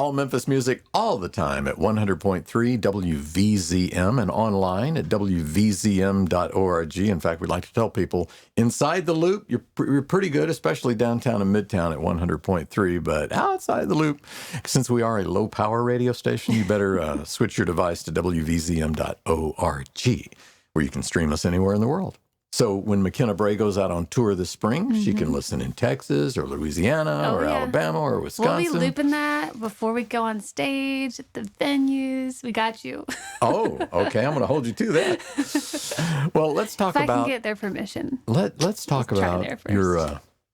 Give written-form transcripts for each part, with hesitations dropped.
All Memphis music all the time at 100.3 WVZM and online at WVZM.org. In fact, we'd like to tell people inside the loop, you're pretty good, especially downtown and midtown at 100.3. But outside the loop, since we are a low power radio station, you better switch your device to WVZM.org, where you can stream us anywhere in the world. So when McKenna Bray goes out on tour this spring, she can listen in Texas or Louisiana or Alabama or Wisconsin. We'll be looping that before we go on stage at the venues. We got you. Oh, okay. I'm going to hold you to that. Well, let's talk if about... I can get their permission. Let's talk about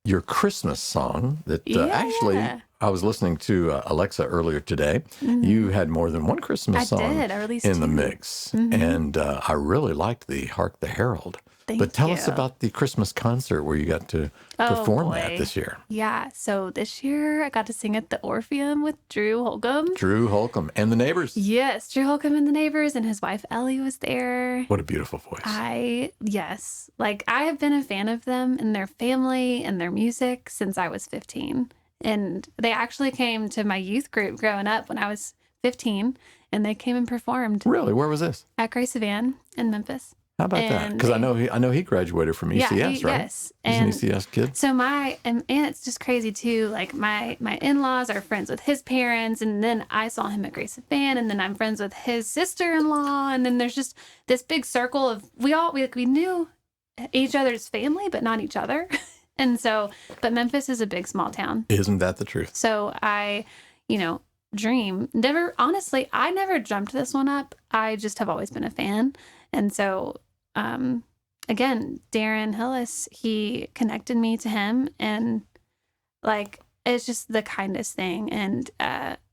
your Christmas song that actually... I was listening to Alexa earlier today. You had more than one Christmas song I released in two. the mix. And I really liked the Hark, the Herald. Thank tell you. us about the Christmas concert where you got to perform that this year. Yeah, so this year I got to sing at the Orpheum with Drew Holcomb. Drew Holcomb and the neighbors. Yes, Drew Holcomb and the neighbors, and his wife Ellie was there. What a beautiful voice. I have been a fan of them and their family and their music since I was 15. And they actually came to my youth group growing up when I was 15, and they came and performed. Really? Where was this? At Grace Van in Memphis. How about that? Because I know he graduated from ECS, right? Yes. He's an ECS kid. So and it's just crazy too. Like my in-laws are friends with his parents, and then I saw him at Grace Van, and then I'm friends with his sister-in-law, and then there's just this big circle of we knew each other's family, but not each other. And so, but Memphis is a big small town. Isn't that the truth? So I, I never dreamt this one up. I just have always been a fan, and so. Again, Darren Hillis, he connected me to him, and it's just the kindest thing. And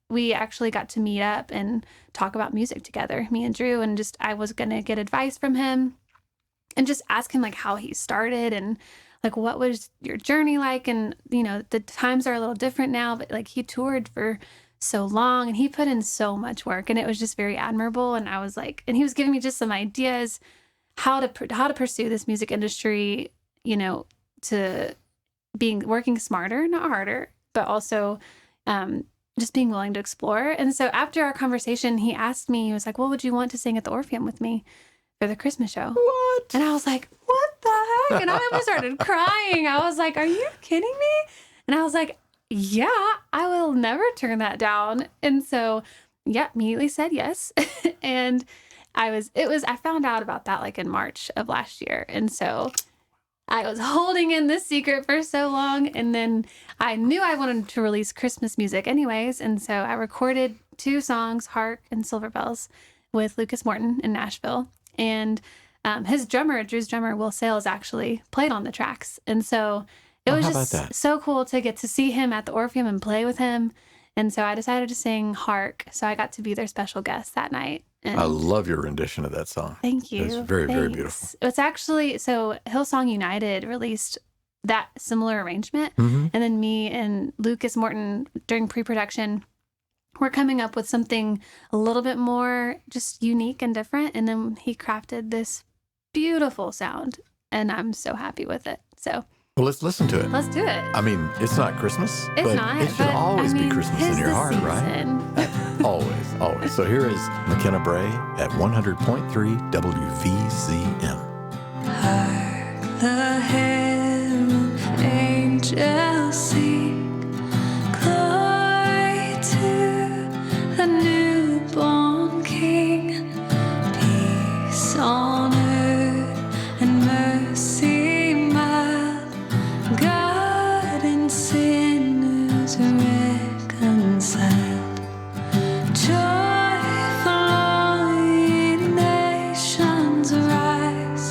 we actually got to meet up and talk about music together, me and Drew, and I was going to get advice from him and just ask him how he started and what was your journey like? And, the times are a little different now, but he toured for so long and he put in so much work, and it was just very admirable. And I was and he was giving me just some ideas how to pursue this music industry, to working smarter, not harder, but also just being willing to explore. And so after our conversation, he asked me, he was like, well, would you want to sing at the Orpheum with me for the Christmas show? What? And I was like, what the heck? And I almost started crying. I was like, are you kidding me? And I was like, yeah, I will never turn that down. And so, immediately said yes. And I found out about that in March of last year. And so I was holding in this secret for so long. And then I knew I wanted to release Christmas music anyways. And so I recorded 2 songs, Hark and Silver Bells, with Lucas Morton in Nashville. And his drummer, Drew's drummer, Will Sales, actually played on the tracks. And so it was just so cool to get to see him at the Orpheum and play with him. And so I decided to sing Hark. So I got to be their special guest that night. And I love your rendition of that song. Thank you. It's very, very beautiful. It's actually, so Hillsong United released that similar arrangement. Mm-hmm. And then me and Lucas Morton, during pre-production, we're coming up with something a little bit more just unique and different. And then he crafted this beautiful sound. And I'm so happy with it. So... well, let's listen to it. Let's do it. I mean, it's not Christmas, but it should always be Christmas in your heart, right? Always, always. So here is McKenna Bray at 100.3 WVZM. Hark the herald angels sing, glory to the newborn King, peace on earth and mercy mild, God and sinners reconciled. Joyful all ye nations rise,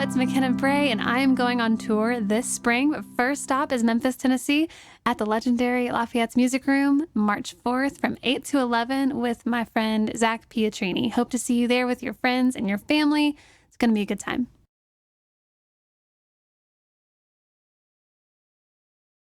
it's McKenna Bray, and I am going on tour this spring. But first stop is Memphis, Tennessee, at the legendary Lafayette's Music Room, March 4th from 8 to 11 with my friend Zach Pietrini. Hope to see you there with your friends and your family. It's going to be a good time.